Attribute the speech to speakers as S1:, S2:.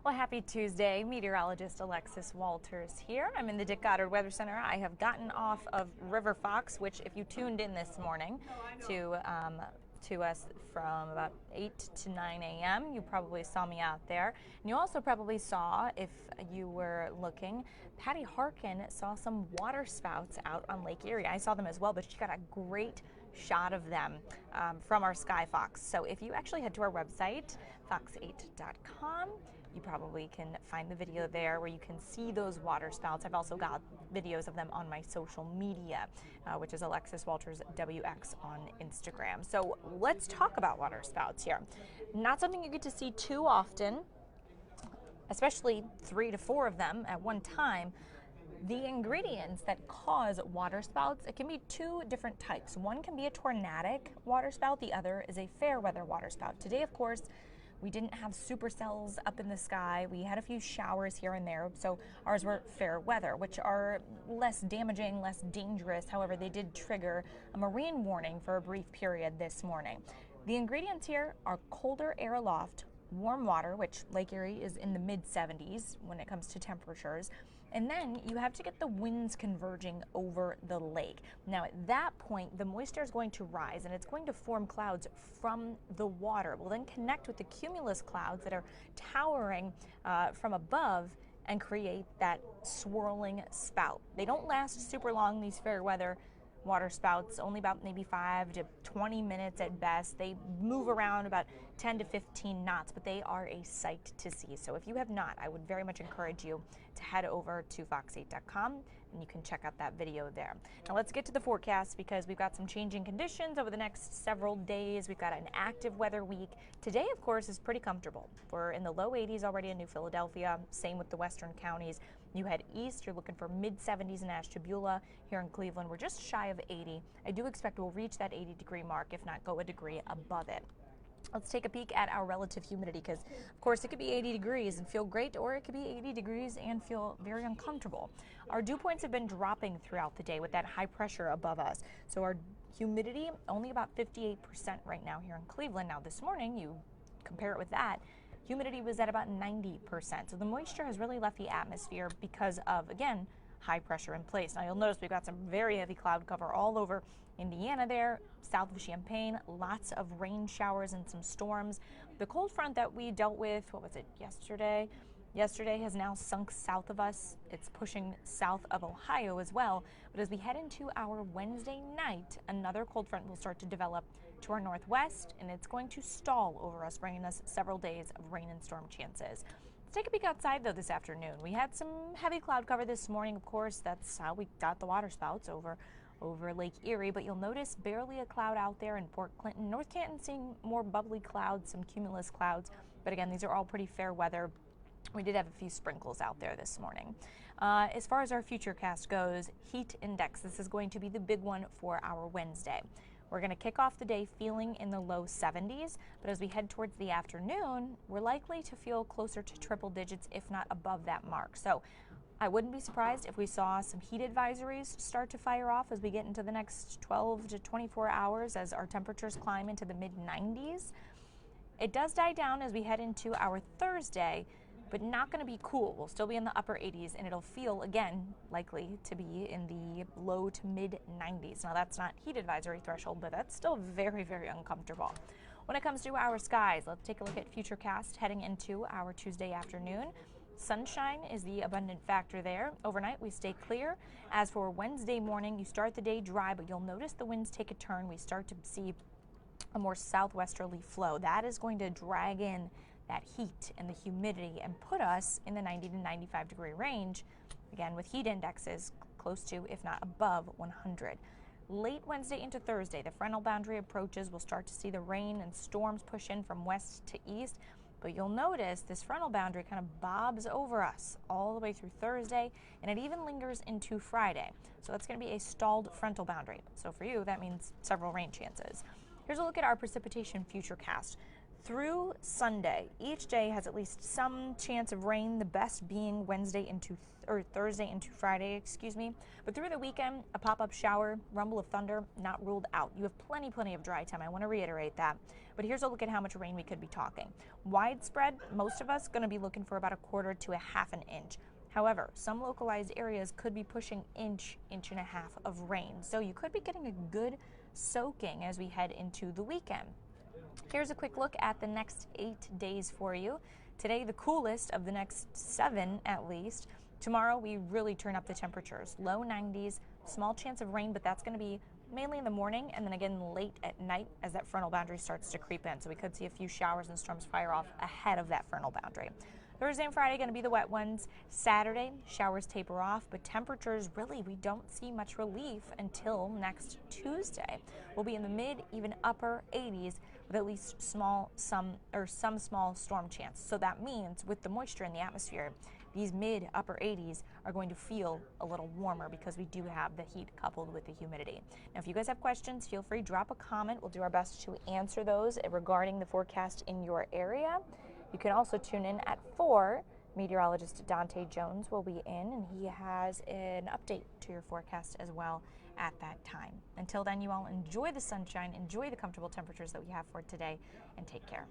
S1: Well, happy Tuesday. Meteorologist Alexis Walters here. I'm in the Dick Goddard Weather Center. I have gotten off of River Fox, which if you tuned in this morning to us from about 8 to 9 a.m., you probably saw me out there. And you also probably saw, if you were looking, Patty Harkin saw some water spouts out on Lake Erie. I saw them as well, but she got a great shot of them from our Skyfox. So if you actually head to our website, fox8.com, you probably can find the video there where you can see those water spouts. I've also got videos of them on my social media, which is Alexis Walters WX on Instagram. So let's talk about water spouts here. Not something you get to see too often, especially 3 to 4 of them at one time. The ingredients that cause water spouts, it can be 2 different types. One can be a tornadic water spout, the other is a fair weather water spout. Today, of course, we didn't have supercells up in the sky. We had a few showers here and there, so ours were fair weather, which are less damaging, less dangerous. However, they did trigger a marine warning for a brief period this morning. The ingredients here are colder air aloft, warm water, which Lake Erie is in the mid-70s when it comes to temperatures, and then you have to get the winds converging over the lake. Now at that point, the moisture is going to rise and it's going to form clouds from the water. It will then connect with the cumulus clouds that are towering from above and create that swirling spout. They don't last super long, these fair weather water spouts, only about maybe 5 to 20 minutes at best. They move around about 10 to 15 knots, but they are a sight to see. So if you have not, I would very much encourage you to head over to fox8.com and you can check out that video there. Now let's get to the forecast because we've got some changing conditions over the next several days. We've got an active weather week. Today, of course, is pretty comfortable. We're in the low 80s already in New Philadelphia, same with the western counties. You head east, you're looking for mid-70s in Ashtabula. Here in Cleveland, we're just shy of 80. I do expect we'll reach that 80-degree mark, if not go a degree above it. Let's take a peek at our relative humidity because, of course, it could be 80 degrees and feel great, or it could be 80 degrees and feel very uncomfortable. Our dew points have been dropping throughout the day with that high pressure above us. So our humidity, only about 58% right now here in Cleveland. Now this morning, you compare it with that, humidity was at about 90%. So the moisture has really left the atmosphere because of, again, high pressure in place. Now you'll notice we've got some very heavy cloud cover all over Indiana there, south of Champaign, lots of rain showers and some storms. The cold front that we dealt with, what was it, yesterday? Yesterday has now sunk south of us. It's pushing south of Ohio as well. But as we head into our Wednesday night, another cold front will start to develop to our northwest, and it's going to stall over us, bringing us several days of rain and storm chances. Let's take a peek outside, though, this afternoon. We had some heavy cloud cover this morning. Of course, that's how we got the water spouts over Lake Erie, but you'll notice barely a cloud out there in Port Clinton. North Canton seeing more bubbly clouds, some cumulus clouds, but again, these are all pretty fair weather. We did have a few sprinkles out there this morning. As far as our futurecast goes, heat index, this is going to be the big one for our Wednesday. We're going to kick off the day feeling in the low 70s, but as we head towards the afternoon, we're likely to feel closer to triple digits, if not above that mark. So I wouldn't be surprised if we saw some heat advisories start to fire off as we get into the next 12 to 24 hours as our temperatures climb into the mid-90s. It does die down as we head into our Thursday, but not going to be cool. We'll still be in the upper 80s, and it'll feel, again, likely to be in the low to mid 90s. Now, that's not heat advisory threshold, but that's still very, very uncomfortable. When it comes to our skies, let's take a look at Futurecast heading into our Tuesday afternoon. Sunshine is the abundant factor there. Overnight, we stay clear. As for Wednesday morning, you start the day dry, but you'll notice the winds take a turn. We start to see a more southwesterly flow. That is going to drag in that heat and the humidity and put us in the 90 to 95 degree range, again with heat indexes close to, if not above, 100. Late Wednesday into Thursday, the frontal boundary approaches. We'll start to see the rain and storms push in from west to east, but you'll notice this frontal boundary kind of bobs over us all the way through Thursday, and it even lingers into Friday. So that's going to be a stalled frontal boundary. So for you, that means several rain chances. Here's a look at our precipitation futurecast. through Sunday, each day has at least some chance of rain, the best being Thursday into Friday, excuse me. But through the weekend, a pop-up shower, rumble of thunder, not ruled out. You have plenty of dry time. I want to reiterate that. But here's a look at how much rain we could be talking. Widespread, most of us going to be looking for about 1/4 to 1/2 inch. However, some localized areas could be pushing inch and 1/2 of rain. So you could be getting a good soaking as we head into the weekend. Here's a quick look at the next 8 days for you. Today, the coolest of the next 7 at least. Tomorrow, we really turn up the temperatures. Low 90s, small chance of rain, but that's going to be mainly in the morning and then again late at night as that frontal boundary starts to creep in. So we could see a few showers and storms fire off ahead of that frontal boundary. Thursday and Friday going to be the wet ones. Saturday, showers taper off, but temperatures really, we don't see much relief until next Tuesday. We'll be in the mid, even upper 80s with at least some small storm chance. So that means with the moisture in the atmosphere, these mid upper 80s are going to feel a little warmer because we do have the heat coupled with the humidity. Now, if you guys have questions, feel free to drop a comment. We'll do our best to answer those regarding the forecast in your area. You can also tune in at 4. Meteorologist Dante Jones will be in, and he has an update to your forecast as well at that time. Until then, you all enjoy the sunshine, enjoy the comfortable temperatures that we have for today, and take care.